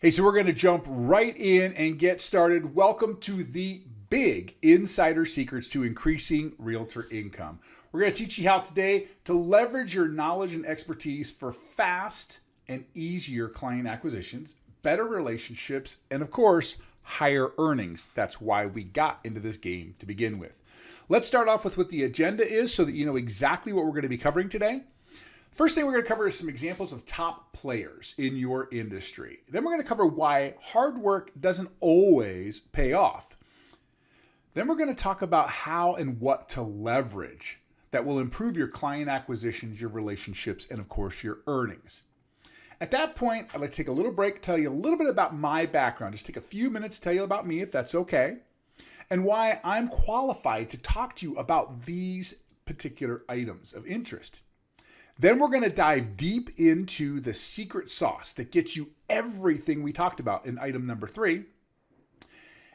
Hey, so we're going to jump right in and get started. Welcome to the Big Insider Secrets to Increasing Realtor Income. We're going to teach you how today to leverage your knowledge and expertise for fast and easier client acquisitions, better relationships, and of course, higher earnings. That's why we got into this game to begin with. Let's start off with what the agenda is so that you know exactly what we're going to be covering today. First thing we're going to cover is some examples of top players in your industry. Then we're going to cover why hard work doesn't always pay off. Then we're going to talk about how and what to leverage that will improve your client acquisitions, your relationships, and of course, your earnings. At that point, I'd like to take a little break, tell you a little bit about my background. Just take a few minutes to tell you about me, if that's okay, and why I'm qualified to talk to you about these particular items of interest. Then we're going to dive deep into the secret sauce that gets you everything we talked about in item number 3.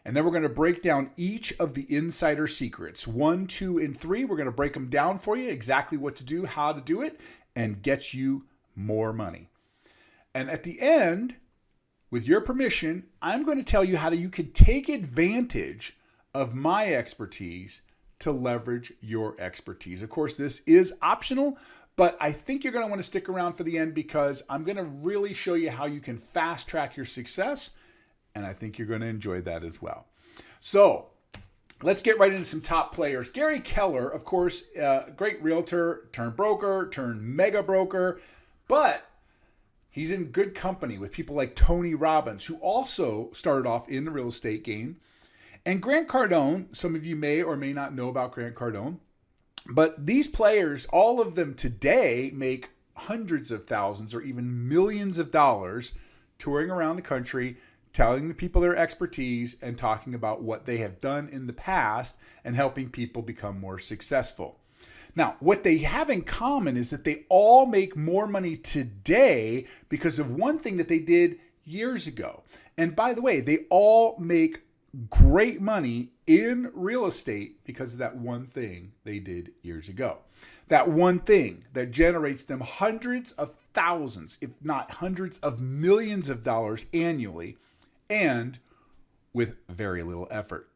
And then we're going to break down each of the insider secrets, 1, 2, and 3. We're going to break them down for you, exactly what to do, how to do it, and get you more money. And at the end, with your permission, I'm going to tell you how you can take advantage of my expertise to leverage your expertise. Of course, this is optional, but I think you're going to want to stick around for the end because I'm going to really show you how you can fast track your success, and I think you're going to enjoy that as well. So let's get right into some top players. Gary Keller, of course, great realtor, turned broker, turned mega broker, but he's in good company with people like Tony Robbins, who also started off in the real estate game. And Grant Cardone, some of you may or may not know about Grant Cardone, but these players, all of them today, make hundreds of thousands or even millions of dollars touring around the country, telling the people their expertise and talking about what they have done in the past and helping people become more successful. Now, what they have in common is that they all make more money today because of one thing that they did years ago. And by the way, they all make great money in real estate because of that one thing they did years ago. That one thing that generates them hundreds of thousands, if not hundreds of millions of dollars annually, and with very little effort.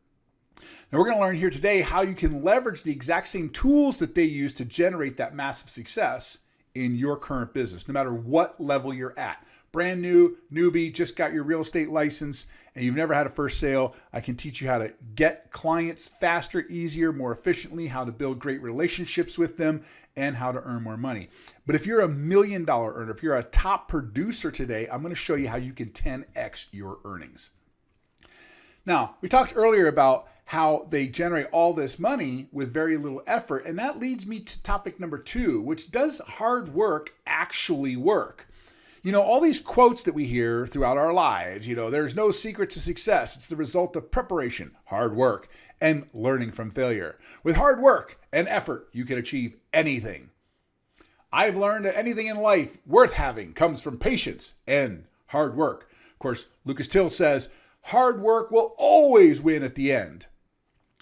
Now, we're going to learn here today how you can leverage the exact same tools that they use to generate that massive success in your current business, no matter what level you're at. Brand new, newbie, just got your real estate license, and you've never had a first sale. I can teach you how to get clients faster, easier, more efficiently, how to build great relationships with them, and how to earn more money. But if you're a $1 million earner, if you're a top producer today, I'm going to show you how you can 10x your earnings. Now, we talked earlier about how they generate all this money with very little effort, and that leads me to topic number 2, which does hard work actually work? You know, all these quotes that we hear throughout our lives, there's no secret to success. It's the result of preparation, hard work, and learning from failure. With hard work and effort, you can achieve anything. I've learned that anything in life worth having comes from patience and hard work. Of course, Lucas Till says, hard work will always win at the end.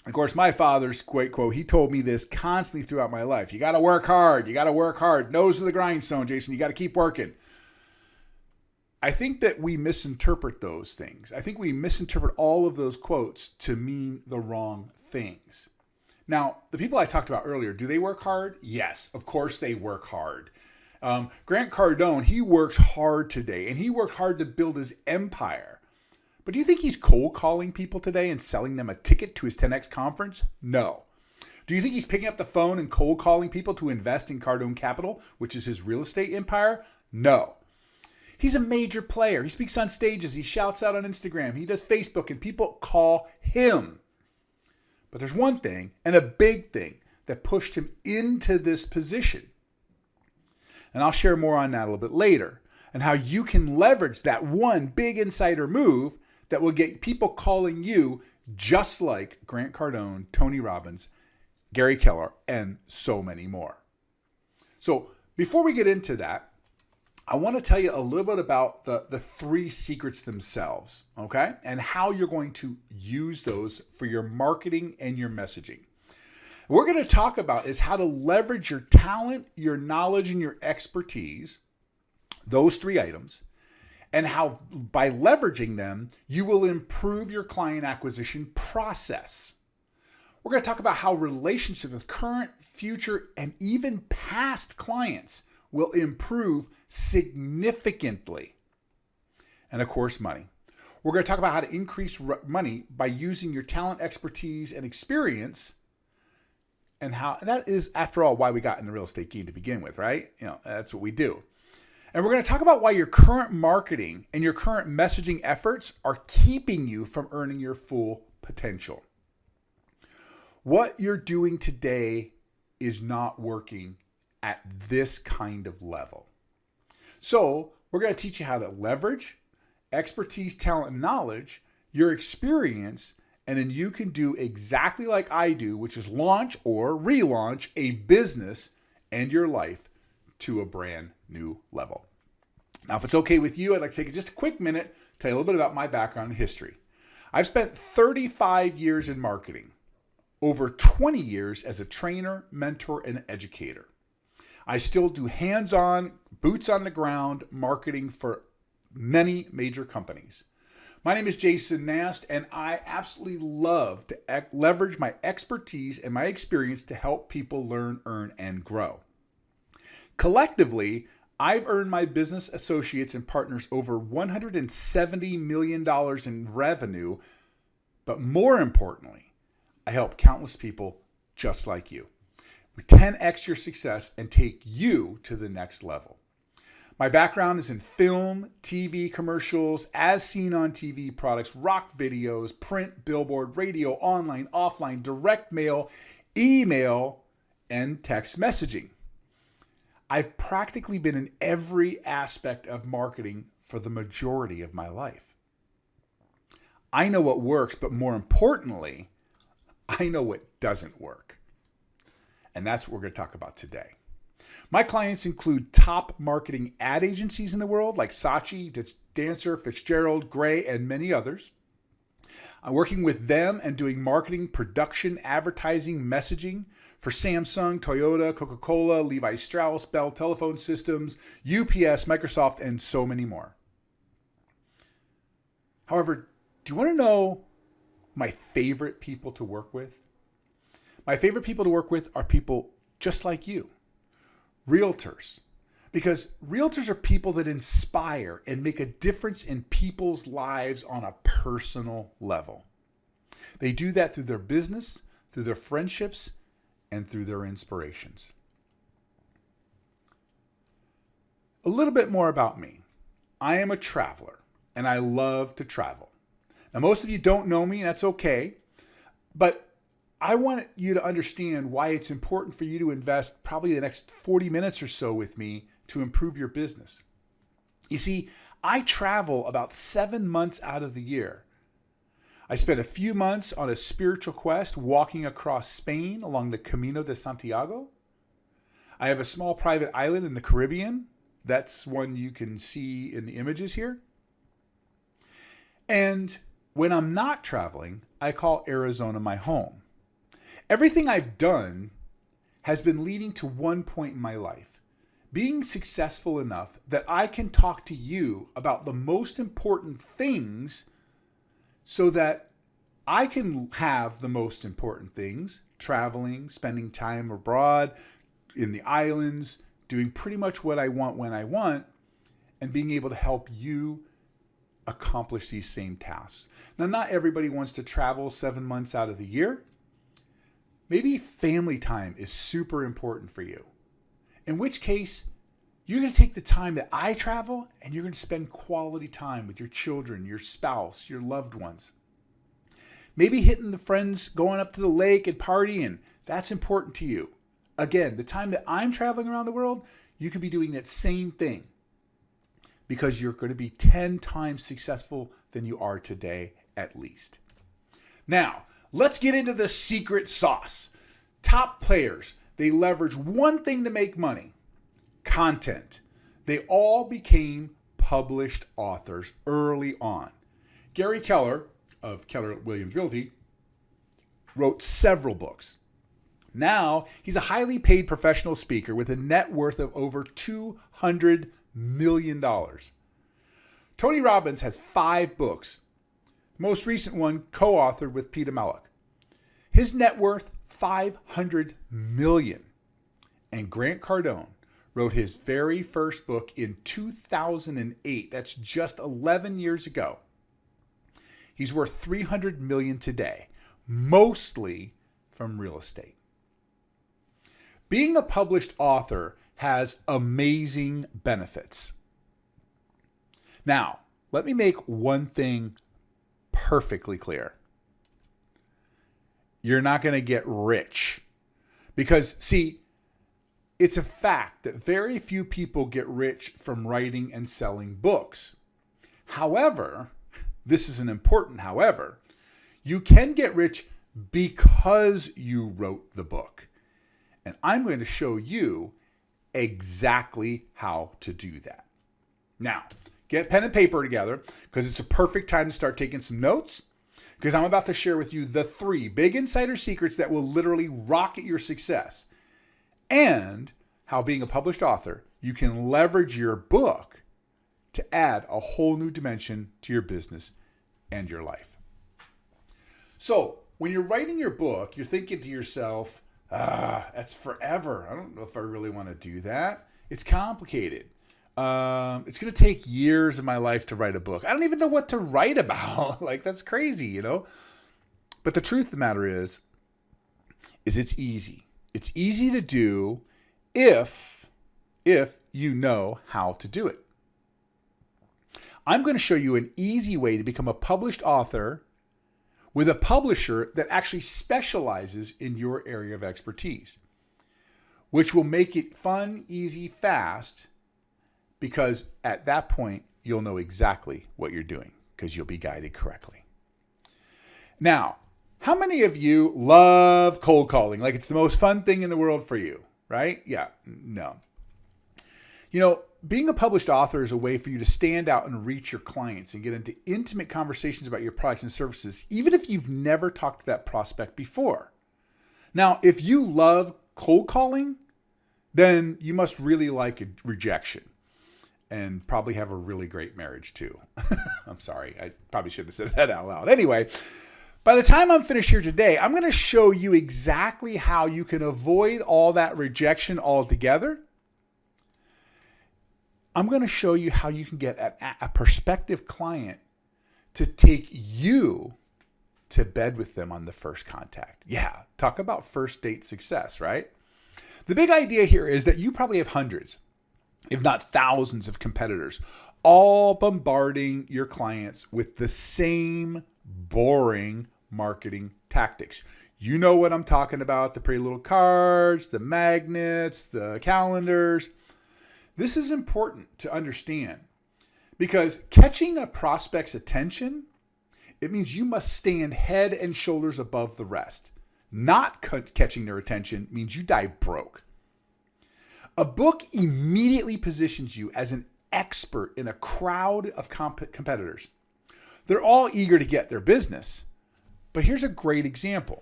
Of course, my father's great quote, he told me this constantly throughout my life. You got to work hard. You got to work hard. Nose to the grindstone, Jason. You got to keep working. I think that we misinterpret those things. I think we misinterpret all of those quotes to mean the wrong things. Now, the people I talked about earlier, do they work hard? Yes, of course they work hard. Grant Cardone, he works hard today, and he worked hard to build his empire. But do you think he's cold calling people today and selling them a ticket to his 10X conference? No. Do you think he's picking up the phone and cold calling people to invest in Cardone Capital, which is his real estate empire? No. He's a major player. He speaks on stages. He shouts out on Instagram. He does Facebook, and people call him. But there's one thing, and a big thing, that pushed him into this position. And I'll share more on that a little bit later, and how you can leverage that one big insider move that will get people calling you just like Grant Cardone, Tony Robbins, Gary Keller, and so many more. So before we get into that, I want to tell you a little bit about the 3 secrets themselves, okay? And how you're going to use those for your marketing and your messaging. What we're going to talk about is how to leverage your talent, your knowledge, and your expertise, those 3 items, and how by leveraging them, you will improve your client acquisition process. We're going to talk about how relationships with current, future, and even past clients will improve significantly. And of course, money. We're going to talk about how to increase money by using your talent, expertise, and experience, and that is, after all, why we got in the real estate game to begin with, right? That's what we do. And we're going to talk about why your current marketing and your current messaging efforts are keeping you from earning your full potential. What you're doing today is not working at this kind of level. So we're going to teach you how to leverage expertise, talent, and knowledge, your experience, and then you can do exactly like I do, which is launch or relaunch a business and your life to a brand new level. Now, if it's okay with you, I'd like to take just a quick minute to tell you a little bit about my background and history. I've spent 35 years in marketing, over 20 years as a trainer, mentor, and educator. I still do hands-on, boots on the ground marketing for many major companies. My name is Jason Nast, and I absolutely love to leverage my expertise and my experience to help people learn, earn, and grow. Collectively, I've earned my business associates and partners over $170 million in revenue, but more importantly, I help countless people just like you. We 10x your success and take you to the next level. My background is in film, TV commercials, as seen on TV products, rock videos, print, billboard, radio, online, offline, direct mail, email, and text messaging. I've practically been in every aspect of marketing for the majority of my life. I know what works, but more importantly, I know what doesn't work. And that's what we're going to talk about today. My clients include top marketing ad agencies in the world like Saatchi, Dancer, Fitzgerald, Gray, and many others. I'm working with them and doing marketing, production, advertising, messaging for Samsung, Toyota, Coca-Cola, Levi Strauss, Bell Telephone Systems, UPS, Microsoft, and so many more. However, do you want to know my favorite people to work with? My favorite people to work with are people just like you. Realtors, because realtors are people that inspire and make a difference in people's lives on a personal level. They do that through their business, through their friendships, and through their inspirations. A little bit more about me. I am a traveler, and I love to travel. Now, most of you don't know me, and that's okay, but I want you to understand why it's important for you to invest probably the next 40 minutes or so with me to improve your business. You see, I travel about 7 months out of the year. I spent a few months on a spiritual quest walking across Spain along the Camino de Santiago. I have a small private island in the Caribbean. That's one you can see in the images here. And when I'm not traveling, I call Arizona my home. Everything I've done has been leading to one point in my life, being successful enough that I can talk to you about the most important things so that I can have the most important things, traveling, spending time abroad, in the islands, doing pretty much what I want when I want, and being able to help you accomplish these same tasks. Now, not everybody wants to travel 7 months out of the year. Maybe family time is super important for you. In which case, you're going to take the time that I travel and you're going to spend quality time with your children, your spouse, your loved ones. Maybe hitting the friends, going up to the lake and partying. That's important to you. Again, the time that I'm traveling around the world, you could be doing that same thing because you're going to be 10 times successful than you are today at least. Now, let's get into the secret sauce. Top players, they leverage one thing to make money: content. They all became published authors early on. Gary Keller of Keller Williams Realty wrote several books. Now, he's a highly paid professional speaker with a net worth of over $200 million. Tony Robbins has 5 books. Most recent one co-authored with Peter Malloch. His net worth, $500 million. And Grant Cardone wrote his very first book in 2008. That's just 11 years ago. He's worth $300 million today, mostly from real estate. Being a published author has amazing benefits. Now, let me make one thing perfectly clear. You're not going to get rich. Because, see, it's a fact that very few people get rich from writing and selling books. However, this is an important however, you can get rich because you wrote the book. And I'm going to show you exactly how to do that. Now, get pen and paper together because it's a perfect time to start taking some notes, because I'm about to share with you the 3 big insider secrets that will literally rocket your success, and how being a published author, you can leverage your book to add a whole new dimension to your business and your life. So when you're writing your book, you're thinking to yourself, that's forever. I don't know if I really want to do that. It's complicated. It's going to take years of my life to write a book. I don't even know what to write about. Like, that's crazy, you know? But the truth of the matter is it's easy. It's easy to do if you know how to do it. I'm going to show you an easy way to become a published author with a publisher that actually specializes in your area of expertise, which will make it fun, easy, fast, because at that point, you'll know exactly what you're doing because you'll be guided correctly. Now, how many of you love cold calling? Like, it's the most fun thing in the world for you, right? Yeah, no. You know, being a published author is a way for you to stand out and reach your clients and get into intimate conversations about your products and services, even if you've never talked to that prospect before. Now, if you love cold calling, then you must really like rejection and probably have a really great marriage too. I'm sorry, I probably shouldn't have said that out loud. Anyway, by the time I'm finished here today, I'm going to show you exactly how you can avoid all that rejection altogether. I'm going to show you how you can get a prospective client to take you to bed with them on the first contact. Yeah, talk about first date success, right? The big idea here is that you probably have hundreds, if not thousands of competitors, all bombarding your clients with the same boring marketing tactics. You know what I'm talking about, the pretty little cards, the magnets, the calendars. This is important to understand because catching a prospect's attention, it means you must stand head and shoulders above the rest. Not catching their attention means you die broke. A book immediately positions you as an expert in a crowd of competitors. They're all eager to get their business. But here's a great example.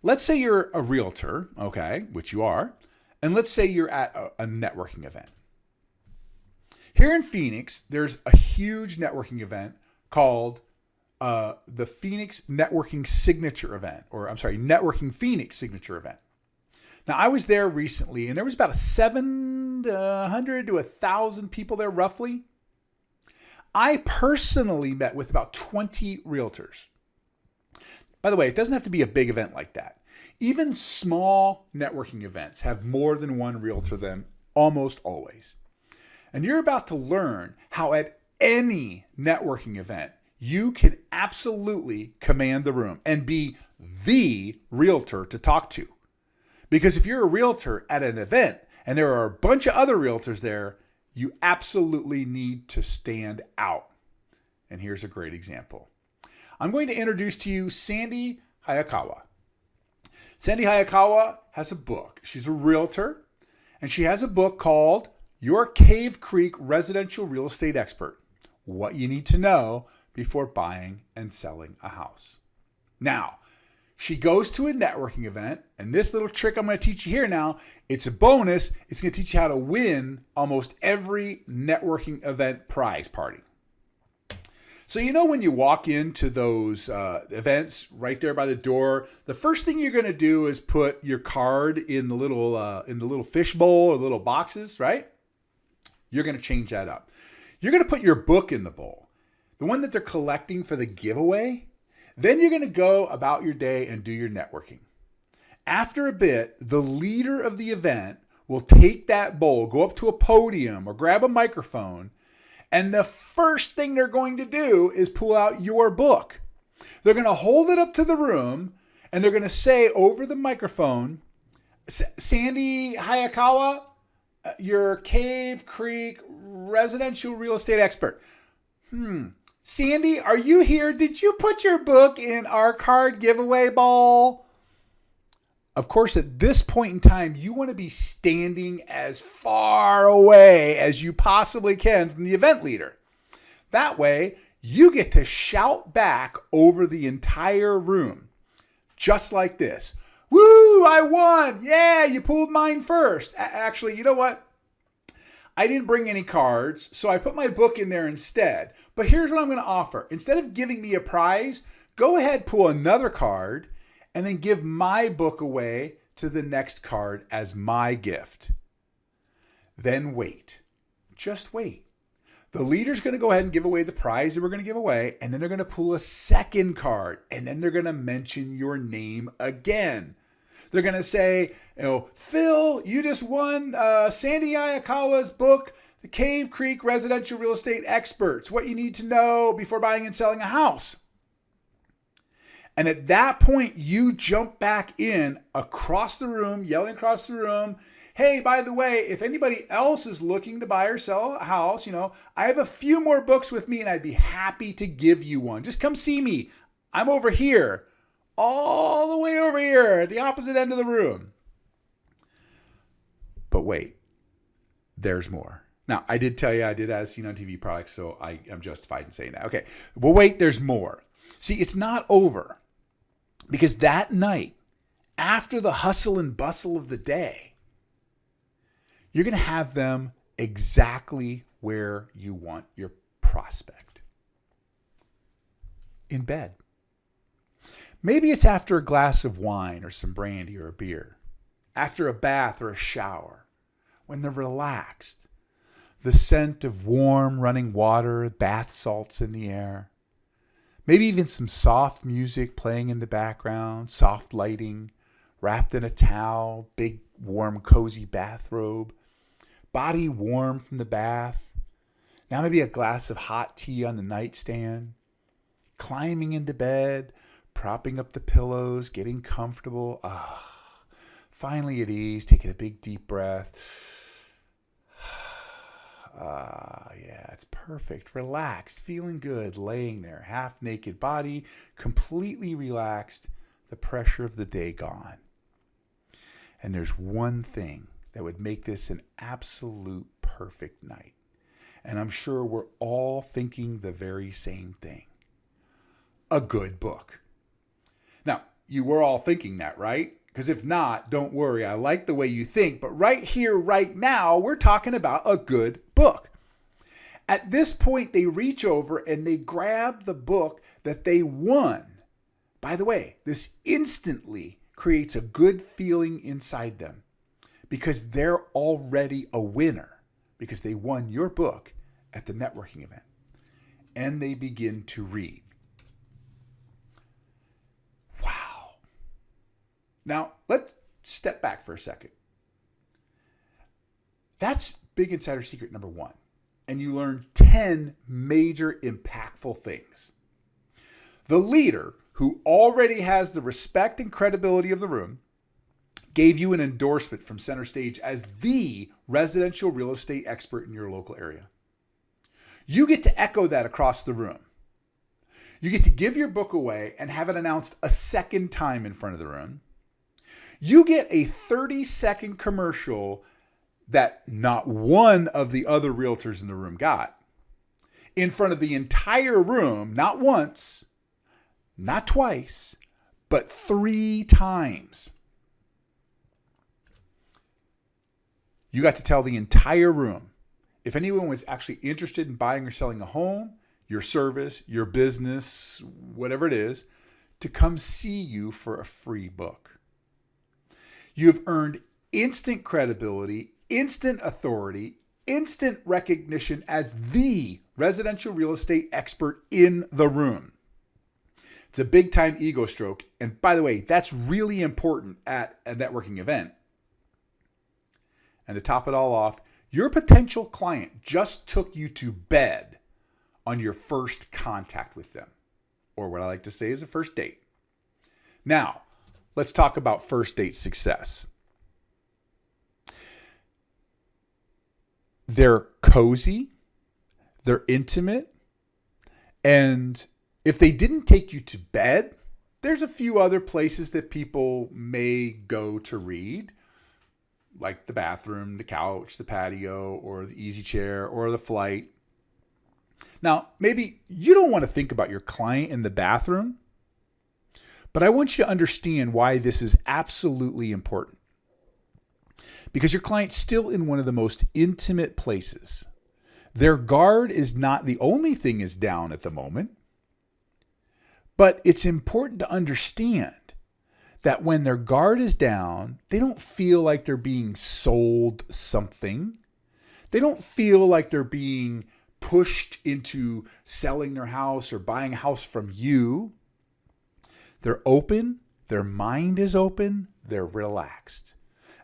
Let's say you're a realtor, okay, which you are, and let's say you're at a networking event. Here in Phoenix, there's a huge networking event called the Phoenix Networking Signature Event, Networking Phoenix Signature Event. Now, I was there recently, and there was about 700 to 1,000 people there, roughly. I personally met with about 20 realtors. By the way, it doesn't have to be a big event like that. Even small networking events have more than one realtor them almost always. And you're about to learn how at any networking event, you can absolutely command the room and be the realtor to talk to. Because if you're a realtor at an event and there are a bunch of other realtors there, you absolutely need to stand out. And here's a great example. I'm going to introduce to you Sandy Hayakawa. Sandy Hayakawa has a book. She's a realtor, and she has a book called Your Cave Creek Residential Real Estate Expert: What You Need to Know Before Buying and Selling a House. Now, she goes to a networking event, and this little trick I'm going to teach you here now, it's a bonus. It's going to teach you how to win almost every networking event prize party. So when you walk into those events right there by the door, the first thing you're going to do is put your card in the little fish bowl or little boxes, right? You're going to change that up. You're going to put your book in the bowl, the one that they're collecting for the giveaway. Then you're going to go about your day and do your networking. After a bit, the leader of the event will take that bowl, go up to a podium or grab a microphone, and the first thing they're going to do is pull out your book. They're going to hold it up to the room, and they're going to say over the microphone, Sandy Hayakawa, your Cave Creek residential real estate expert. Sandy, are you here? Did you put your book in our card giveaway bowl? Of course, at this point in time, you want to be standing as far away as you possibly can from the event leader. That way, you get to shout back over the entire room, just like this. Woo, I won. Yeah, you pulled mine first. Actually, you know what? I didn't bring any cards, so I put my book in there instead. But here's what I'm going to offer. Instead of giving me a prize, go ahead, pull another card, and then give my book away to the next card as my gift. Then wait. Just wait. The leader's going to go ahead and give away the prize that we're going to give away, and then they're going to pull a second card, and then they're going to mention your name again. They're going to say, Phil, you just won Sandy Ayakawa's book, The Cave Creek Residential Real Estate Experts, What You Need to Know Before Buying and Selling a House. And at that point, you jump back in across the room, yelling across the room, hey, by the way, if anybody else is looking to buy or sell a house, I have a few more books with me and I'd be happy to give you one. Just come see me. I'm over here, all the way over here at the opposite end of the room. But wait, there's more. Now, I did tell you I did have Seen on TV products, so I am justified in saying that. Okay, well, wait, there's more. See, it's not over. Because that night, after the hustle and bustle of the day, you're going to have them exactly where you want your prospect. In bed. Maybe it's after a glass of wine or some brandy or a beer. After a bath or a shower. When they're relaxed. The scent of warm running water, bath salts in the air. Maybe even some soft music playing in the background, soft lighting, wrapped in a towel, big, warm, cozy bathrobe, body warm from the bath. Now maybe a glass of hot tea on the nightstand, climbing into bed, propping up the pillows, getting comfortable. Finally at ease, taking a big, deep breath. Yeah, it's perfect. Relaxed, feeling good, laying there, half naked body, completely relaxed, the pressure of the day gone. And there's one thing that would make this an absolute perfect night. And I'm sure we're all thinking the very same thing. A good book. Now, you were all thinking that, right? Because if not, don't worry. I like the way you think. But right here, right now, we're talking about a good book. At this point, they reach over and they grab the book that they won. By the way, this instantly creates a good feeling inside them because they're already a winner because they won your book at the networking event. And they begin to read. Wow. Now, let's step back for a second. That's Big Insider Secret number 1. And you learn 10 major impactful things. The leader, who already has the respect and credibility of the room, gave you an endorsement from Center Stage as the residential real estate expert in your local area. You get to echo that across the room. You get to give your book away and have it announced a second time in front of the room. You get a 30-second commercial that not one of the other realtors in the room got in front of the entire room, not once, not twice, but 3 times. You got to tell the entire room. If anyone was actually interested in buying or selling a home, your service, your business, whatever it is, to come see you for a free book. You have earned instant credibility, instant authority, instant recognition as the residential real estate expert in the room. It's a big time ego stroke. And by the way, that's really important at a networking event. And to top it all off, your potential client just took you to bed on your first contact with them, or what I like to say is a first date. Now, let's talk about first date success. They're cozy, they're intimate, and if they didn't take you to bed, there's a few other places that people may go to read, like the bathroom, the couch, the patio, or the easy chair, or the flight. Now, maybe you don't want to think about your client in the bathroom, but I want you to understand why this is absolutely important. Because your client's still in one of the most intimate places. Their guard is not the only thing is down at the moment, but it's important to understand that when their guard is down, they don't feel like they're being sold something. They don't feel like they're being pushed into selling their house or buying a house from you. They're open. Their mind is open. They're relaxed.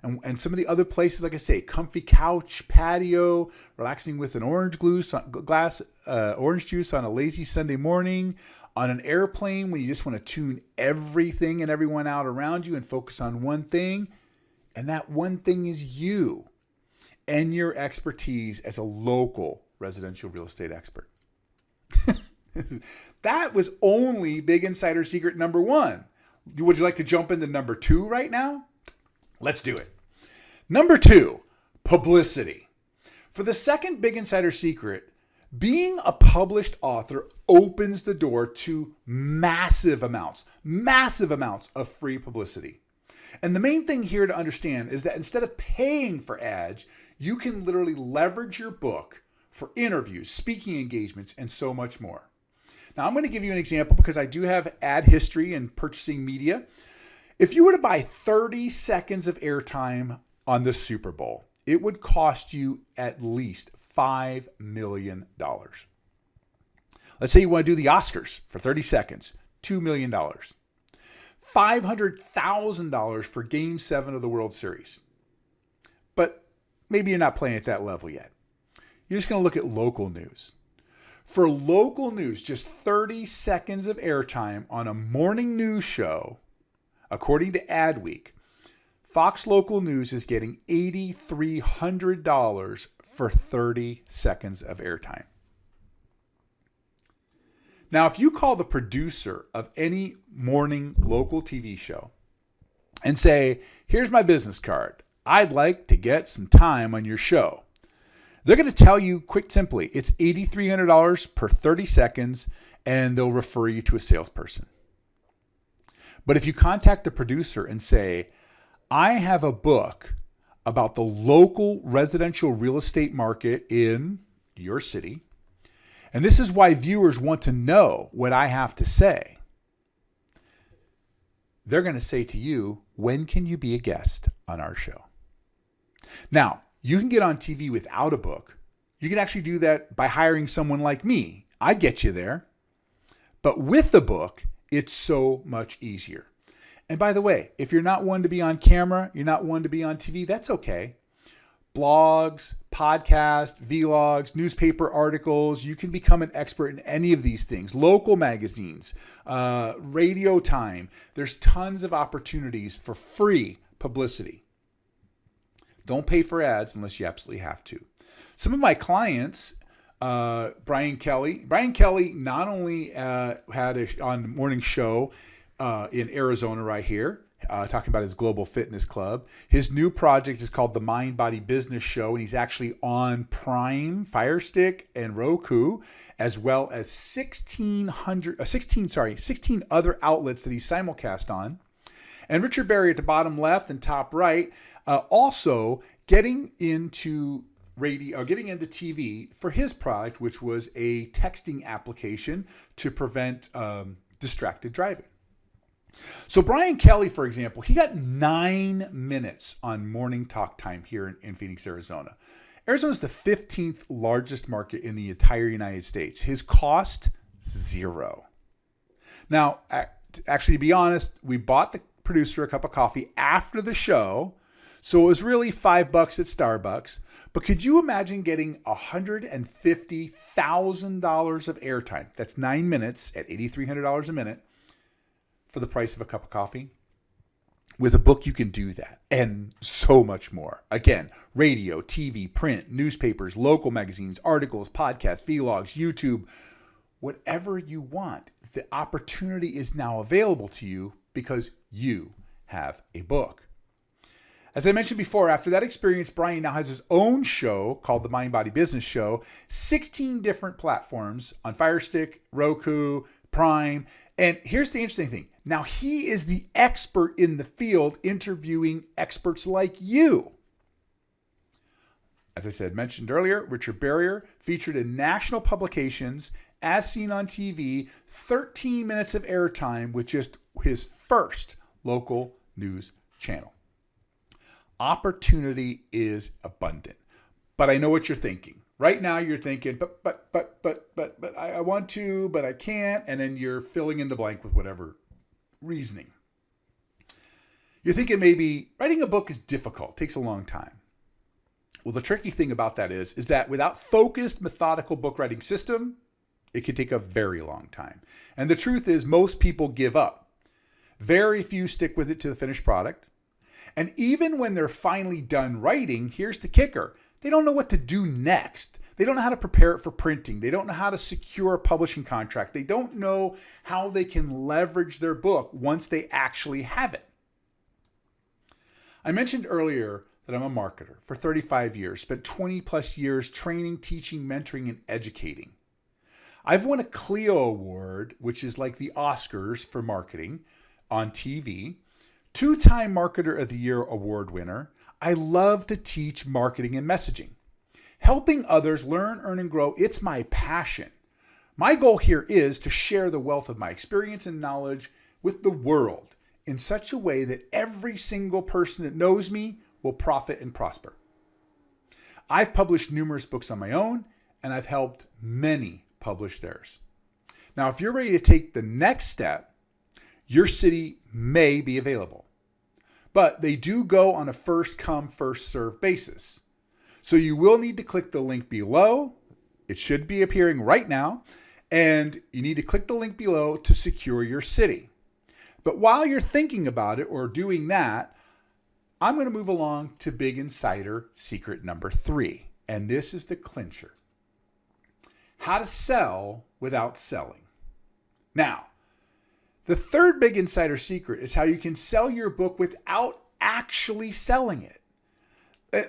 And some of the other places, like I say, comfy couch, patio, relaxing with an orange juice on a lazy Sunday morning, on an airplane when you just want to tune everything and everyone out around you and focus on one thing. And that one thing is you and your expertise as a local residential real estate expert. That was only Big Insider Secret number 1. Would you like to jump into number 2 right now? Let's do it. Number 2, publicity. For the second Big Insider Secret, being a published author opens the door to massive amounts of free publicity. And the main thing here to understand is that instead of paying for ads, you can literally leverage your book for interviews, speaking engagements, and so much more. Now, I'm going to give you an example because I do have ad history and purchasing media. If you were to buy 30 seconds of airtime on the Super Bowl, it would cost you at least $5 million. Let's say you want to do the Oscars for 30 seconds, $2 million. $500,000 for Game 7 of the World Series. But maybe you're not playing at that level yet. You're just going to look at local news. For local news, just 30 seconds of airtime on a morning news show, according to Adweek, Fox Local News is getting $8,300 for 30 seconds of airtime. Now, if you call the producer of any morning local TV show and say, here's my business card, I'd like to get some time on your show, they're going to tell you simply, it's $8,300 per 30 seconds, and they'll refer you to a salesperson. But if you contact the producer and say, I have a book about the local residential real estate market in your city, and this is why viewers want to know what I have to say, they're going to say to you, when can you be a guest on our show? Now, you can get on TV without a book. You can actually do that by hiring someone like me. I get you there. But with the book, it's so much easier. And by the way, if you're not one to be on camera, you're not one to be on TV, that's okay. Blogs, podcasts, vlogs, newspaper articles, you can become an expert in any of these things. Local magazines, radio time. There's tons of opportunities for free publicity. Don't pay for ads unless you absolutely have to. Some of my clients, Brian Kelly not only had on morning show in Arizona right here, talking about his Global Fitness Club. His new project is called the Mind Body Business Show, and he's actually on Prime, Fire Stick, and Roku, as well as 16 other outlets that he's simulcast on. And Richard Berry at the bottom left and top right, also getting into radio, getting into TV for his product, which was a texting application to prevent distracted driving. So Brian Kelly, for example, he got 9 minutes on morning talk time here in Phoenix, Arizona. Arizona is the 15th largest market in the entire United States. His cost, $0. Now, actually, to be honest, we bought the producer a cup of coffee after the show, so it was really $5 at Starbucks. But could you imagine getting $150,000 of airtime? That's 9 minutes at $8,300 a minute for the price of a cup of coffee? With a book, you can do that and so much more. Again, radio, TV, print, newspapers, local magazines, articles, podcasts, vlogs, YouTube, whatever you want. The opportunity is now available to you because you have a book. As I mentioned before, after that experience, Brian now has his own show called the Mind Body Business Show, 16 different platforms on Fire Stick, Roku, Prime. And here's the interesting thing. Now he is the expert in the field interviewing experts like you. As I mentioned earlier, Richard Barrier featured in national publications, as seen on TV, 13 minutes of airtime with just his first local news channel. Opportunity is abundant. But I know what you're thinking. Right now you're thinking, but I want to, but I can't. And then you're filling in the blank with whatever reasoning. You're thinking maybe writing a book is difficult, takes a long time. Well, the tricky thing about that is that without focused, methodical book writing system, it can take a very long time. And the truth is most people give up. Very few stick with it to the finished product. And even when they're finally done writing, here's the kicker. They don't know what to do next. They don't know how to prepare it for printing. They don't know how to secure a publishing contract. They don't know how they can leverage their book once they actually have it. I mentioned earlier that I'm a marketer for 35 years, spent 20 plus years training, teaching, mentoring, and educating. I've won a Clio Award, which is like the Oscars for marketing on TV. 2-time Marketer of the Year award winner. I love to teach marketing and messaging. Helping others learn, earn, and grow, it's my passion. My goal here is to share the wealth of my experience and knowledge with the world in such a way that every single person that knows me will profit and prosper. I've published numerous books on my own, and I've helped many publish theirs. Now, if you're ready to take the next step, your city may be available, but they do go on a first come, first serve basis. So you will need to click the link below. It should be appearing right now. And you need to click the link below to secure your city. But while you're thinking about it or doing that, I'm going to move along to Big Insider secret number 3. And this is the clincher. How to sell without selling. Now, the third Big Insider secret is how you can sell your book without actually selling it.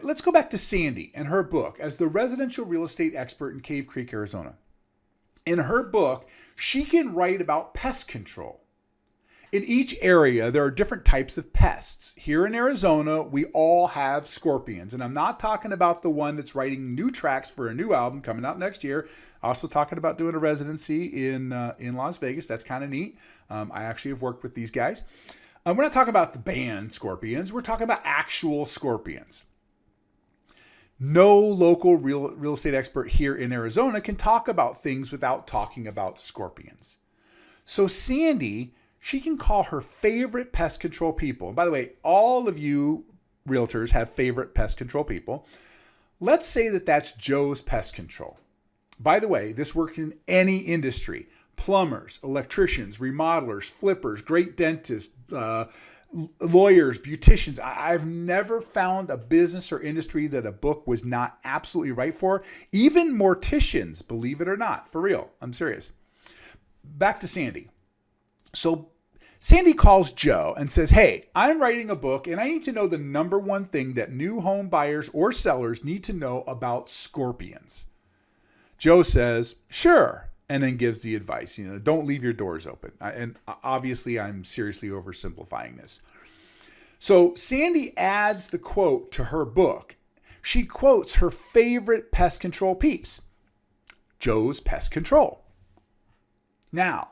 Let's go back to Sandy and her book as the residential real estate expert in Cave Creek, Arizona. In her book, she can write about pest control. In each area, there are different types of pests. Here in Arizona, we all have scorpions. And I'm not talking about the one that's writing new tracks for a new album coming out next year. Also talking about doing a residency in Las Vegas. That's kind of neat. I actually have worked with these guys. We're not talking about the band scorpions. We're talking about actual scorpions. No local real estate expert here in Arizona can talk about things without talking about scorpions. So Sandy, she can call her favorite pest control people. And by the way, all of you realtors have favorite pest control people. Let's say that that's Joe's Pest Control. By the way, this works in any industry. Plumbers, electricians, remodelers, flippers, great dentists, lawyers, beauticians. I've never found a business or industry that a book was not absolutely right for. Even morticians, believe it or not, for real. I'm serious. Back to Sandy. So Sandy calls Joe and says, hey, I'm writing a book and I need to know the number one thing that new home buyers or sellers need to know about scorpions. Joe says, sure. And then gives the advice, don't leave your doors open. And obviously I'm seriously oversimplifying this. So Sandy adds the quote to her book. she quotes her favorite pest control peeps, Joe's Pest Control. Now,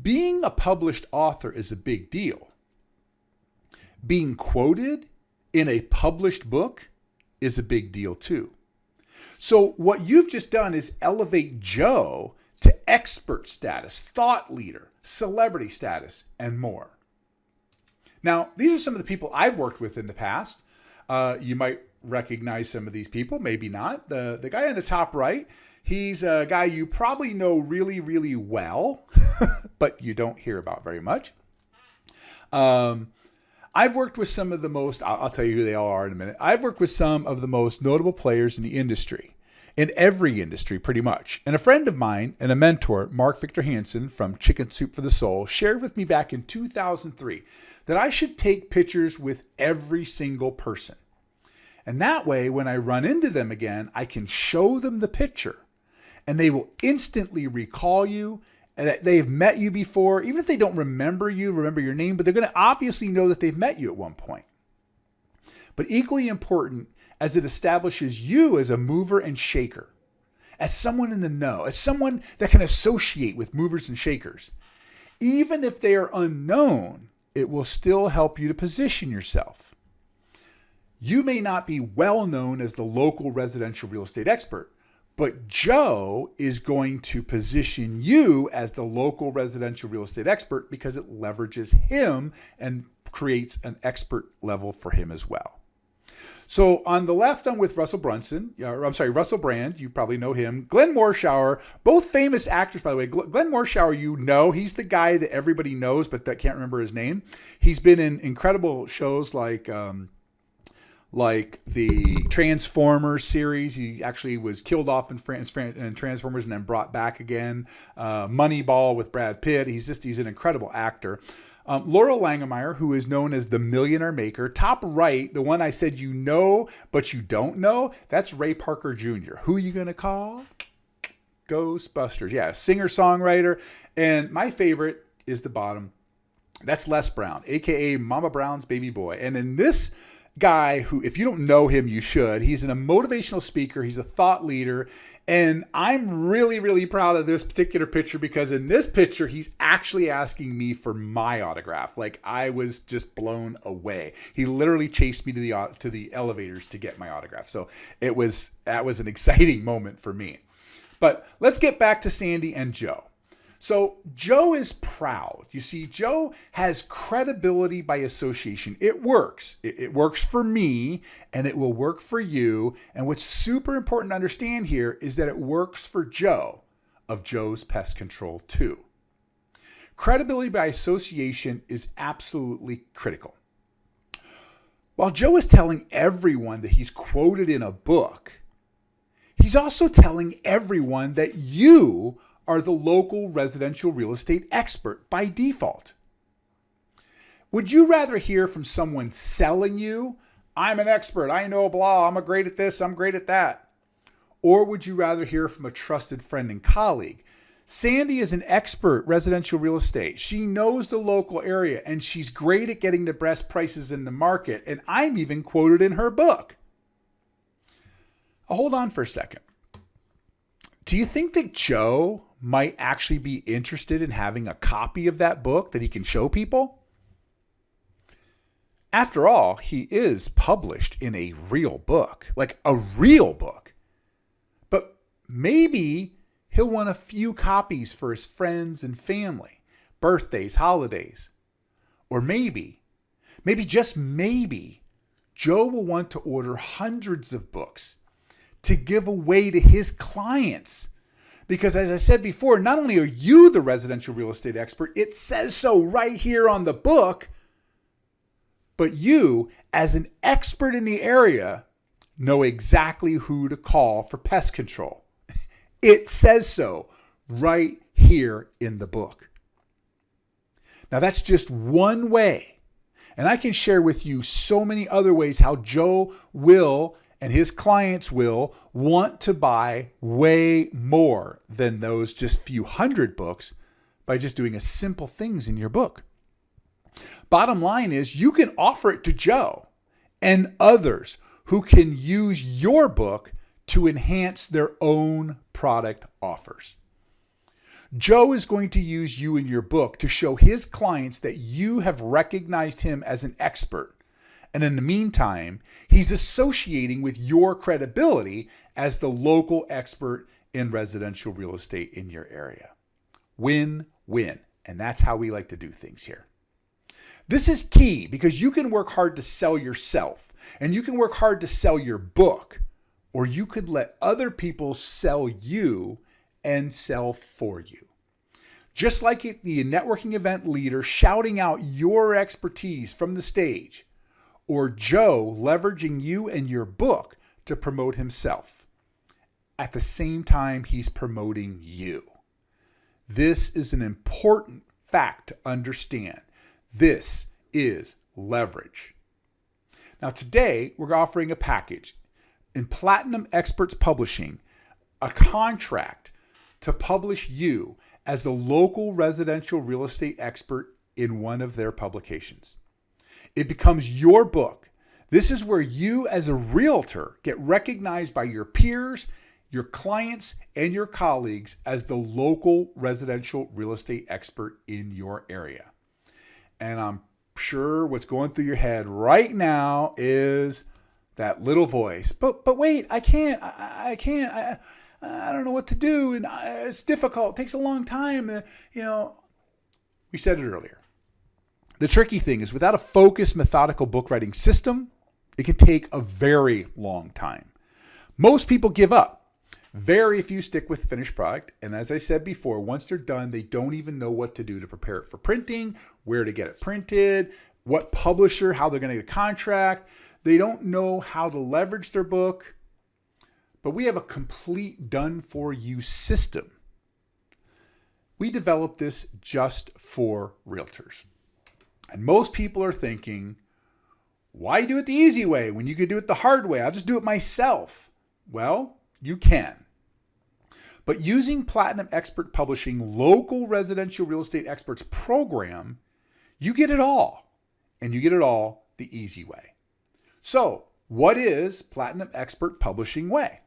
being a published author is a big deal. Being quoted in a published book is a big deal too. So what you've just done is elevate Joe to expert status, thought leader, celebrity status, and more. Now, these are some of the people I've worked with in the past. You might recognize some of these people, maybe not. The guy on the top right, he's a guy you probably know really, really well, but you don't hear about very much. I've worked with some of the most, I'll tell you who they all are in a minute. I've worked with some of the most notable players in the industry, in every industry pretty much. And a friend of mine and a mentor, Mark Victor Hansen from Chicken Soup for the Soul, shared with me back in 2003 that I should take pictures with every single person. And that way, when I run into them again, I can show them the picture and they will instantly recall you and that they've met you before. Even if they don't remember your name, but they're going to obviously know that they've met you at one point. But equally important, as it establishes you as a mover and shaker, as someone in the know, as someone that can associate with movers and shakers. Even if they are unknown, it will still help you to position yourself. You may not be well known as the local residential real estate expert, but Joe is going to position you as the local residential real estate expert because it leverages him and creates an expert level for him as well. So on the left, I'm with Russell Brand. You probably know him. Glenn Morshower, both famous actors, by the way. Glenn Morshower, you know, he's the guy that everybody knows, but that can't remember his name. He's been in incredible shows like the Transformers series. He actually was killed off in Transformers and then brought back again. Moneyball with Brad Pitt. He's an incredible actor. Laurel Langemeier, who is known as the Millionaire Maker. Top right, the one I said you know, but you don't know, that's Ray Parker Jr. Who are you going to call? Ghostbusters. Yeah, singer-songwriter. And my favorite is the bottom. That's Les Brown, a.k.a. Mama Brown's baby boy. And in this guy who, if you don't know him, you should. He's a motivational speaker. He's a thought leader. And I'm really, really proud of this particular picture because in this picture, he's actually asking me for my autograph. Like, I was just blown away. He literally chased me to the elevators to get my autograph. So that was an exciting moment for me. But let's get back to Sandy and Joe. So Joe is proud. You see, Joe has credibility by association. It works. It works for me, and it will work for you. And what's super important to understand here is that it works for Joe of Joe's Pest Control too. Credibility by association is absolutely critical. While Joe is telling everyone that he's quoted in a book, he's also telling everyone that you are the local residential real estate expert by default. Would you rather hear from someone selling you, I'm an expert, I know blah, I'm great at this, I'm great at that? Or would you rather hear from a trusted friend and colleague? Sandy is an expert residential real estate. She knows the local area and she's great at getting the best prices in the market. And I'm even quoted in her book. Hold on for a second. Do you think that Joe might actually be interested in having a copy of that book that he can show people? After all, he is published in a real book, like a real book. But maybe he'll want a few copies for his friends and family, birthdays, holidays. Or maybe, just maybe, Joe will want to order hundreds of books to give away to his clients. Because as I said before, not only are you the residential real estate expert, it says so right here on the book, but you, as an expert in the area, know exactly who to call for pest control. It says so right here in the book. Now that's just one way. And I can share with you so many other ways how Joe will and his clients will want to buy way more than those just few hundred books by just doing a simple things in your book. Bottom line is you can offer it to Joe and others who can use your book to enhance their own product offers. Joe is going to use you in your book to show his clients that you have recognized him as an expert. And in the meantime, he's associating with your credibility as the local expert in residential real estate in your area. Win-win. And that's how we like to do things here. This is key because you can work hard to sell yourself and you can work hard to sell your book, or you could let other people sell you and sell for you. Just like the networking event leader shouting out your expertise from the stage, or Joe leveraging you and your book to promote himself. At the same time, he's promoting you. This is an important fact to understand. This is leverage. Now today, we're offering a package in Platinum Experts Publishing, a contract to publish you as the local residential real estate expert in one of their publications. It becomes your book. This is where you as a realtor get recognized by your peers, your clients, and your colleagues as the local residential real estate expert in your area. And I'm sure what's going through your head right now is that little voice. But wait, I can't. I can't. I don't know what to do, and it's difficult. It takes a long time. We said it earlier. The tricky thing is without a focused, methodical book writing system, it can take a very long time. Most people give up. Very few stick with finished product. And as I said before, once they're done, they don't even know what to do to prepare it for printing, where to get it printed, what publisher, how they're going to get a contract. They don't know how to leverage their book. But we have a complete done-for-you system. We developed this just for realtors. And most people are thinking, why do it the easy way when you could do it the hard way? I'll just do it myself. Well, you can. But using Platinum Expert Publishing Local Residential Real Estate Experts program, you get it all. And you get it all the easy way. So, what is Platinum Expert Publishing Way?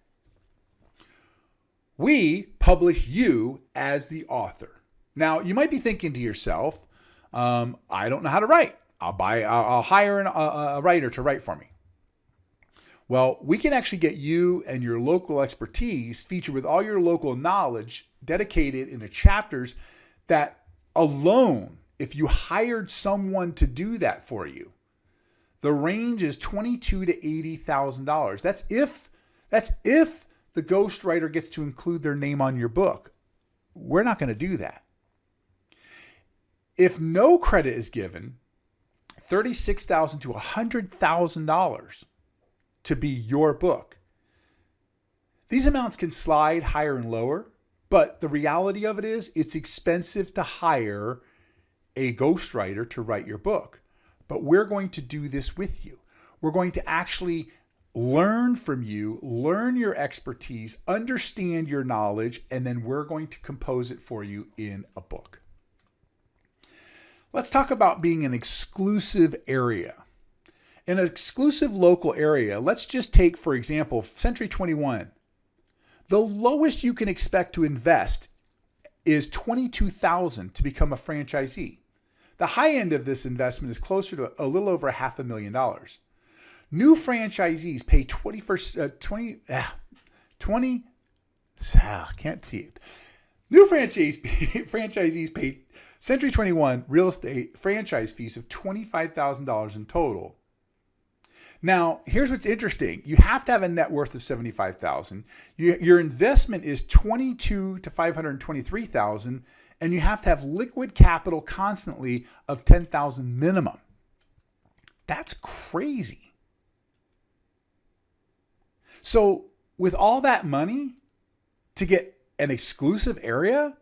We publish you as the author. Now, you might be thinking to yourself, I don't know how to write. I'll hire a writer to write for me. Well, we can actually get you and your local expertise featured with all your local knowledge dedicated into chapters that alone, if you hired someone to do that for you, the range is $22,000 to $80,000. That's if the ghostwriter gets to include their name on your book. We're not going to do that. If no credit is given, $36,000 to $100,000 to be your book. These amounts can slide higher and lower, but the reality of it is it's expensive to hire a ghostwriter to write your book. But we're going to do this with you. We're going to actually learn from you, learn your expertise, understand your knowledge, and then we're going to compose it for you in a book. Let's talk about being an exclusive area. In an exclusive local area, let's just take, for example, Century 21. The lowest you can expect to invest is $22,000 to become a franchisee. The high end of this investment is closer to a little over $500,000. New franchisees pay New franchisees pay Century 21 real estate franchise fees of $25,000 in total. Now, here's what's interesting. You have to have a net worth of $75,000. Your investment is $22,000 to $523,000, and you have to have liquid capital constantly of $10,000 minimum. That's crazy. So, with all that money to get an exclusive area,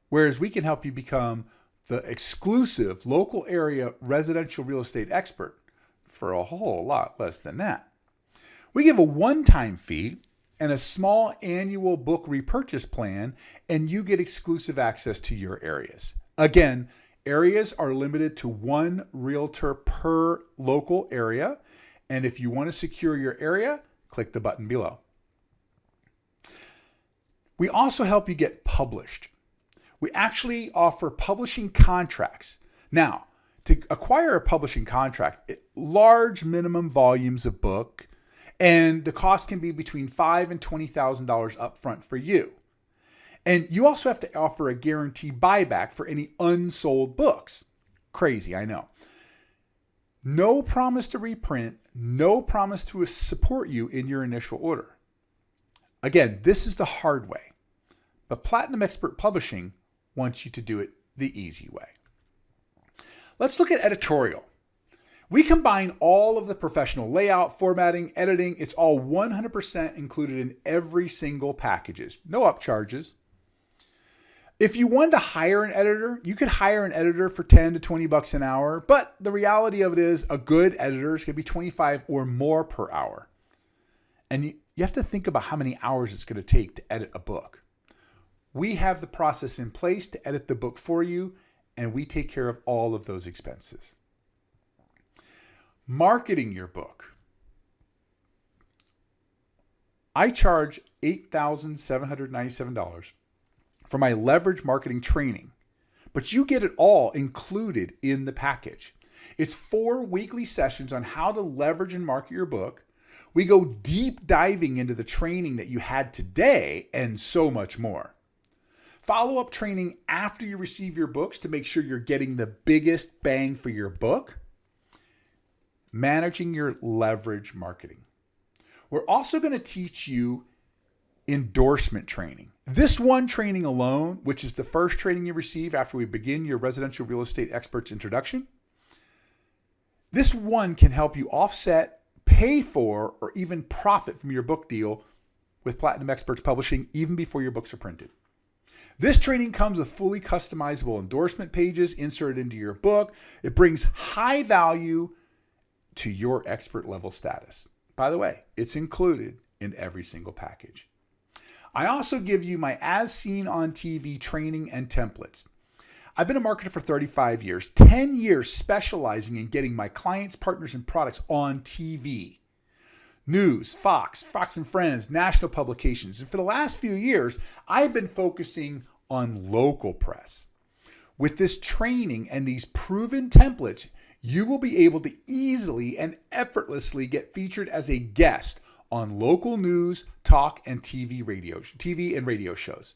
whereas we can help you become the exclusive local area residential real estate expert for a whole lot less than that. We give a one-time fee and a small annual book repurchase plan, and you get exclusive access to your areas. Again, areas are limited to one realtor per local area, And if you want to secure your area, click the button below. We also help you get published. We actually offer publishing contracts. Now, to acquire a publishing contract, large minimum volumes of book, and the cost can be between $5,000 and $20,000 upfront for you. And you also have to offer a guarantee buyback for any unsold books. Crazy, I know. No promise to reprint, no promise to support you in your initial order. Again, this is the hard way, but Platinum Expert Publishing wants you to do it the easy way. Let's look at editorial. We combine all of the professional layout, formatting, editing. It's all 100% included in every single packages. No upcharges. If you wanted to hire an editor, you could hire an editor for 10 to 20 bucks an hour, but the reality of it is a good editor is going to be 25 or more per hour. And you have to think about how many hours it's going to take to edit a book. We have the process in place to edit the book for you, and we take care of all of those expenses. Marketing your book. I charge $8,797 for my leverage marketing training, but you get it all included in the package. It's 4 weekly sessions on how to leverage and market your book. We go deep diving into the training that you had today and so much more. Follow-up training after you receive your books to make sure you're getting the biggest bang for your book. Managing your leverage marketing. We're also going to teach you endorsement training. This one training alone, which is the first training you receive after we begin your residential real estate experts introduction, this one can help you offset, pay for, or even profit from your book deal with Platinum Experts Publishing even before your books are printed. This training comes with fully customizable endorsement pages inserted into your book. It brings high value to your expert level status. By the way, it's included in every single package. I also give you my As Seen on TV training and templates. I've been a marketer for 35 years, 10 years specializing in getting my clients, partners, and products on TV. News, Fox and Friends, national publications. And for the last few years, I've been focusing on local press. With this training and these proven templates, you will be able to easily and effortlessly get featured as a guest on local news, talk, and TV and radio shows.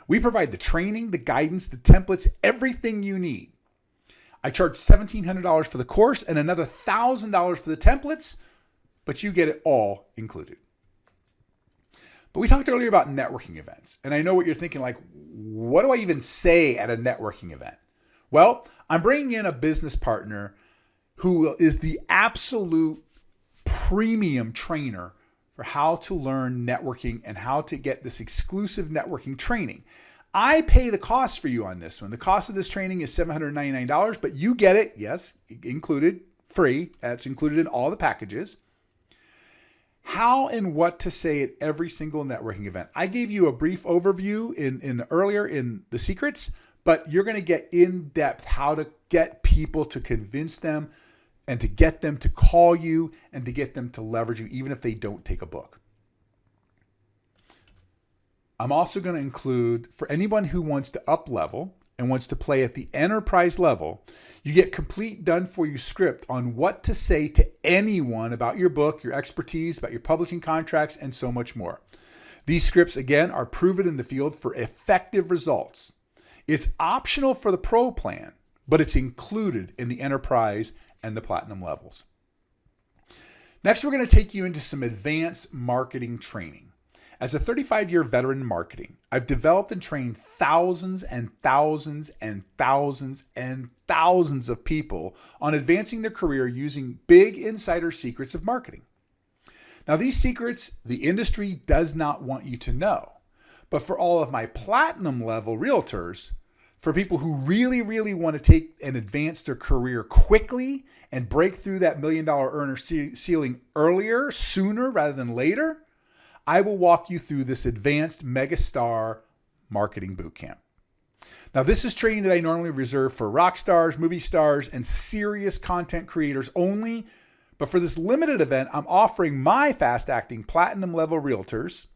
We provide the training, the guidance, the templates, everything you need. I charge $1,700 for the course and another $1,000 for the templates, but you get it all included. But we talked earlier about networking events, and I know what you're thinking, like, what do I even say at a networking event? Well, I'm bringing in a business partner who is the absolute premium trainer for how to learn networking and how to get this exclusive networking training. I pay the cost for you on this one. The cost of this training is $799, but you get it, yes, included, free. That's included in all the packages. How and what to say at every single networking event. I gave you a brief overview earlier in the secrets, but you're going to get in depth how to get people to convince them and to get them to call you and to get them to leverage you even if they don't take a book. I'm also going to include, for anyone who wants to up level and wants to play at the enterprise level, you get complete done-for-you script on what to say to anyone about your book, your expertise, about your publishing contracts, and so much more. These scripts, again, are proven in the field for effective results. It's optional for the pro plan, but it's included in the enterprise and the platinum levels. Next, we're going to take you into some advanced marketing training. As a 35-year veteran in marketing, I've developed and trained thousands and thousands and thousands and thousands of people on advancing their career using big insider secrets of marketing. Now, these secrets, the industry does not want you to know. But for all of my platinum level realtors, for people who really, really want to take and advance their career quickly and break through that $1 million earner ceiling earlier, sooner rather than later, I will walk you through this advanced megastar marketing bootcamp. Now, this is training that I normally reserve for rock stars, movie stars, and serious content creators only, But for this limited event, I'm offering my fast-acting platinum level realtors.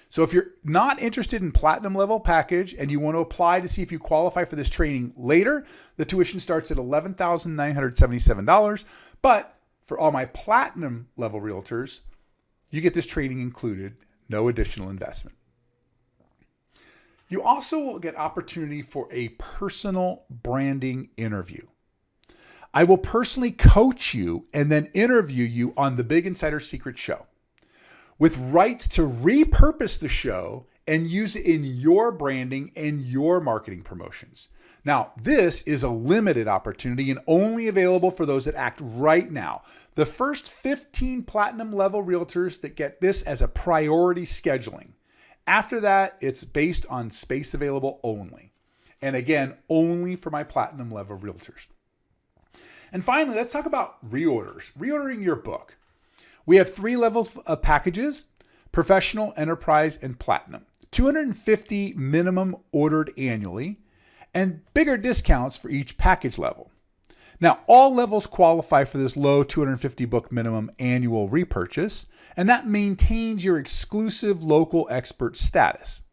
So if you're not interested in platinum level package and you want to apply to see if you qualify for this training later, the tuition starts at $11,977. But for all my platinum level realtors, you get this training included, no additional investment. You also will get opportunity for a personal branding interview. I will personally coach you and then interview you on the Big Insider Secrets show, with rights to repurpose the show and use it in your branding and your marketing promotions. Now, this is a limited opportunity and only available for those that act right now. The first 15 platinum level realtors that get this as a priority scheduling. After that, it's based on space available only. And again, only for my platinum level realtors. And finally, let's talk about reorders, reordering your book. We have 3 levels of packages: professional, enterprise, and platinum. 250 minimum ordered annually, and bigger discounts for each package level. Now, all levels qualify for this low 250 book minimum annual repurchase, and that maintains your exclusive local expert status.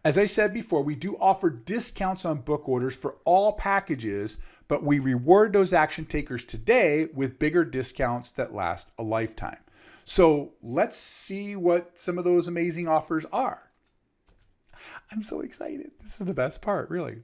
As I said before, we do offer discounts on book orders for all packages, but we reward those action takers today with bigger discounts that last a lifetime. So let's see what some of those amazing offers are. I'm so excited. This is the best part, really.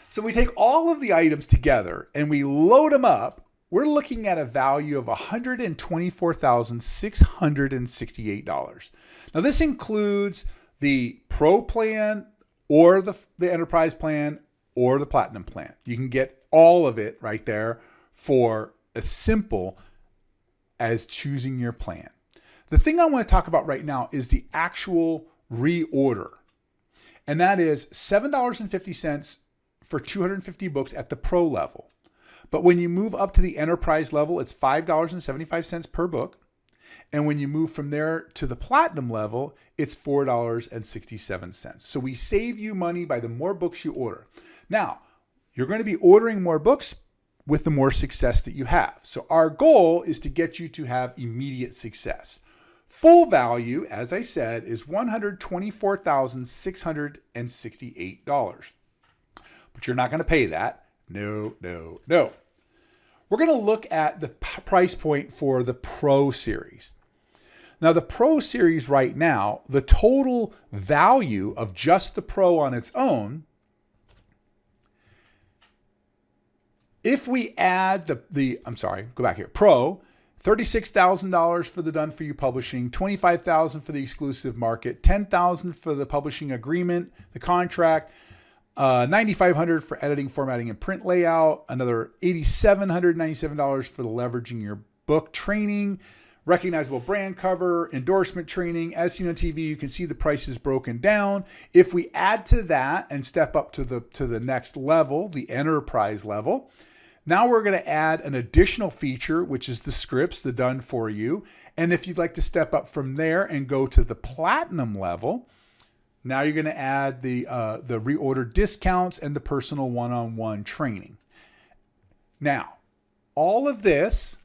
So we take all of the items together and we load them up. We're looking at a value of $124,668. Now this includes the Pro plan or the Enterprise plan or the Platinum plan. You can get all of it right there for as simple as choosing your plan. The thing I want to talk about right now is the actual reorder. And that is $7.50 for 250 books at the Pro level. But when you move up to the Enterprise level, it's $5.75 per book. And when you move from there to the Platinum level, it's $4.67. So we save you money by the more books you order. Now, you're going to be ordering more books with the more success that you have. So our goal is to get you to have immediate success. Full value, as I said, is $124,668. But you're not going to pay that. No. We're going to look at the price point for the Pro series. Now, the Pro series right now, the total value of just the Pro on its own, if we add go back here. Pro, $36,000 for the Done For You publishing, $25,000 for the exclusive market, $10,000 for the publishing agreement, the contract, $9,500 for editing, formatting, and print layout, another $8,797 for the leveraging your book training, recognizable brand cover, endorsement training. As seen on TV, you can see the prices broken down. If we add to that and step up to the next level, the Enterprise level, now we're going to add an additional feature, which is the scripts, the Done For You. And if you'd like to step up from there and go to the Platinum level, now you're going to add the reorder discounts and the personal one-on-one training. Now, all of this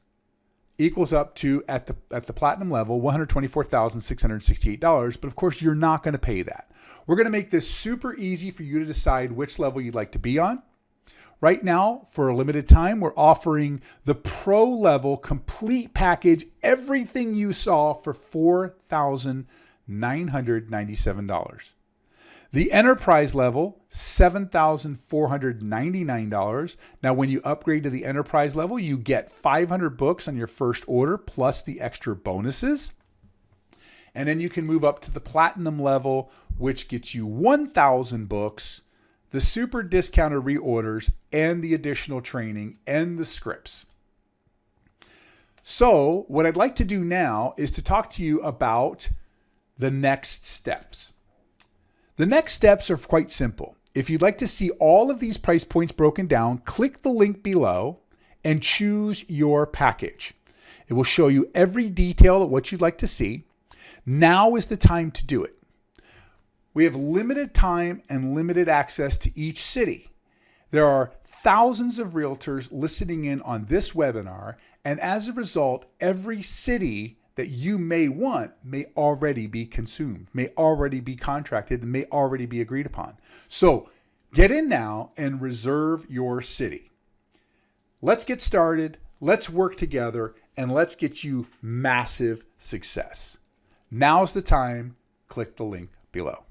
equals up to, at the Platinum level, $124,668. But of course, you're not going to pay that. We're going to make this super easy for you to decide which level you'd like to be on. Right now, for a limited time, we're offering the Pro level complete package, everything you saw, for $4,997. The Enterprise level, $7,499. Now, when you upgrade to the Enterprise level, you get 500 books on your first order, plus the extra bonuses. And then you can move up to the Platinum level, which gets you 1,000 books, the super discounted reorders, and the additional training and the scripts. So what I'd like to do now is to talk to you about the next steps. The next steps are quite simple. If you'd like to see all of these price points broken down, click the link below and choose your package. It will show you every detail of what you'd like to see. Now is the time to do it. We have limited time and limited access to each city. There are thousands of realtors listening in on this webinar, And as a result, every city that you may want may already be consumed, may already be contracted, and may already be agreed upon. So get in now and reserve your city. Let's get started. Let's work together and let's get you massive success. Now's the time. Click the link below.